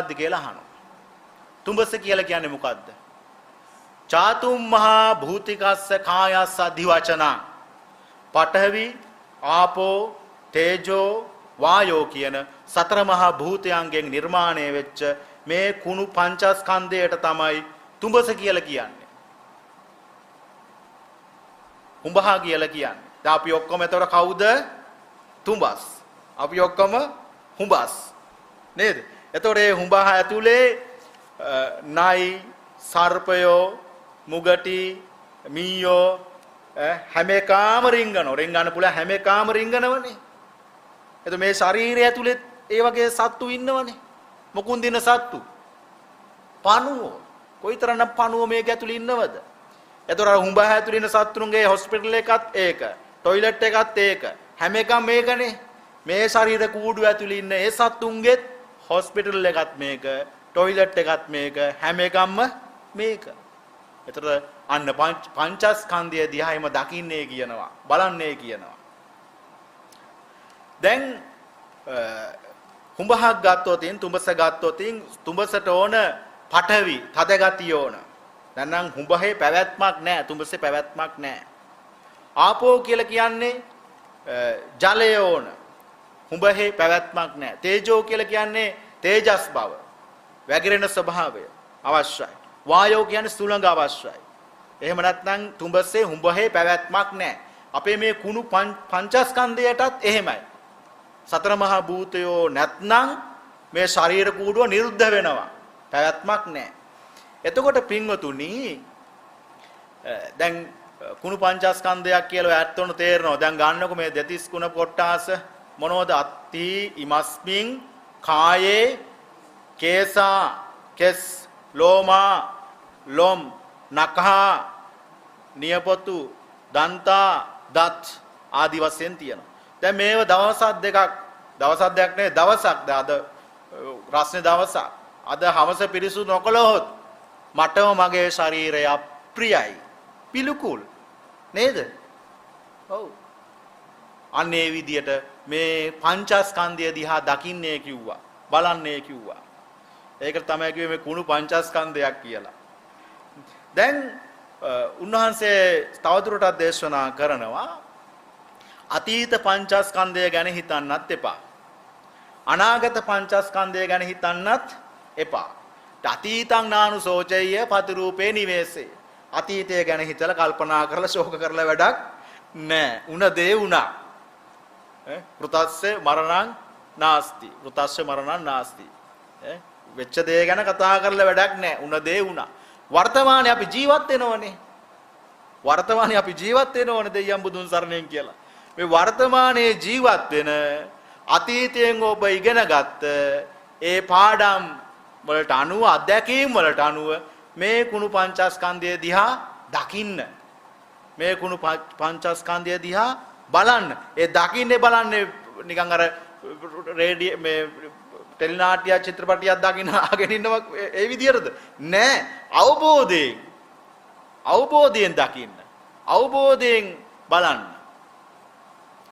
මොකද්ද කියලා අහනවා. තුඹස කියලා කියන්නේ මොකද්ද? චාතුම් මහා භූතිකස්ස කායස්ස අධිවචන. පඨවි, ආපෝ, තේජෝ, වායෝ කියන සතර මහා භූතයන්ගෙන් නිර්මාණය වෙච්ච මේ කුණු පංචස්කන්ධයට තමයි තුඹස කියලා කියන්නේ. හුඹහා කියලා කියන්නේ. දැන් අපි ඔක්කොම එතකොට කවුද? තුඹස්. අපි ඔක්කොම හුඹස්. නේද? එතකොට මේ හුඹහා ඇතුලේ නයි, සර්පයෝ, මුගටි, මීයෝ හැම එකම රින්ගනවා. රින්ගන්න පුළුවන් හැම එකම රින්ගනවනේ. එතකොට මේ ශරීරය ඇතුලේ ඒ වගේ සත්තු ඉන්නවනේ. මොකුන් දින සත්තු. පණුව. කොයිතරම්නම් පණුව මේක ඇතුලේ ඉන්නවද? එතකොට අර හුඹා ඇතුලේ ඉන්න සත්තුන්ගේ හොස්පිටල් එකත් ඒක, টয়ලට් එකත් ඒක. හැම එකම මේකනේ. මේ ශරීර කූඩු ඇතුලේ ඉන්න ඒ සත්තුන්ගෙත් හොස්පිටල් එකත් මේක, টয়ලට් එකත් මේක, හැම එකම මේක. එතකොට අන්න පංචස්කන්ධය දිහාම දකින්නේ කියනවා, බලන්නේ කියනවා. දැන් හුඹහක් ගත්තොතින්, තුඹස ගත්තොතින් තුඹසට ඕන පඨවි, තද ගතිය ඕන. දැන් නම් හුඹහේ පැවැත්මක් නැහැ, තුඹසේ පැවැත්මක් නැහැ. ආපෝ කියලා කියන්නේ ජලය ඕන. හුඹහේ පැවැත්මක් නැහැ. තේජෝ කියලා කියන්නේ තේජස් බව, වැగిරෙන ස්වභාවය අවශ්‍යයි. වායෝ කියන්නේ සුළඟ අවශ්‍යයි. එහෙම නැත්නම් තුඹසේ හුඹහේ පැවැත්මක් නැහැ. අපේ මේ කුණු පංචස්කන්ධයටත් එහෙමයි. සතර මහා භූතයෝ නැත්නම් මේ ශරීර කූඩුව නිරුද්ධ වෙනවා. පැවැත්මක් නැහැ. එතකොට පින්වතුනි දැන් කුණු පංචස්කන්ධයක් කියලා ඇත්තොන තේරෙනවා. දැන් ගන්නකො මේ දෙතිස් කුණ කොට්ටාස මොනවද? අත්ති ඉමස්මින් කායේ කේසා කෙස් ලෝමා ලොම් නඛා නියපොතු දන්තා දත් ආදි වශයෙන් තියෙනවා. දැන් මේව දවසක් දෙකක් නෙවෙයි දවසක්. දැන් අද රස්නේ දවසක්. අද හවස පිරිසුදු නොකළොත් මටම මගේ ශරීරය අප්‍රියයි. පිළිකුල් නේද? ඔව්. අන්නේ විදියට මේ පංචස්කන්ධය දිහා දකින්නේ කිව්වා. බලන්නේ කිව්වා. ඒකට තමයි කිව්වේ මේ කුණු පංචස්කන්ධයක් කියලා. දැන් උන්වහන්සේ තවදුරටත් දේශනා කරනවා අතීත පංචස්කන්ධය ගැන හිතන්නත් එපා. අනාගත පංචස්කන්ධය ගැන හිතන්නත් එපා. අතීතං නානුසෝචය්‍ය පතිරූපේ නිවේසේ. අතීතය ගැන හිතලා කල්පනා කරලා ශෝක කරලා වැඩක් නැහැ. උන දේ උනා. වෘතස්සේ මරණං නාස්ති. වෘතස්සේ මරණං නාස්ති. වෙච්ච දේ ගැන කතා කරලා වැඩක් නැහැ. උන දේ උනා. වර්තමානයේ අපි ජීවත් වෙනවනේ. වර්තමානයේ අපි ජීවත් වෙනවනේ දෙයියන් බුදුන් සරණෙන් කියලා. මේ වර්තමානයේ ජීවත් වෙන අතීතයෙන් ඔබ ඉගෙනගත්ත ඒ පාඩම් වලට අනුව, අධ්‍යක්ීම් වලට අනුව මේ කුණු පංචස්කන්ධය දිහා දකින්න. මේ කුණු පංචස්කන්ධය දිහා බලන්න. ඒ දකින්නේ බලන්නේ නිකන් අර රේඩියෝ මේ ටෙලිනාට්‍ය චිත්‍රපටියක් දකින්න ආගෙන ඉන්නවා ඒ විදියටද? නෑ. අවබෝධයෙන් දකින්න. අවබෝධයෙන් බලන්න.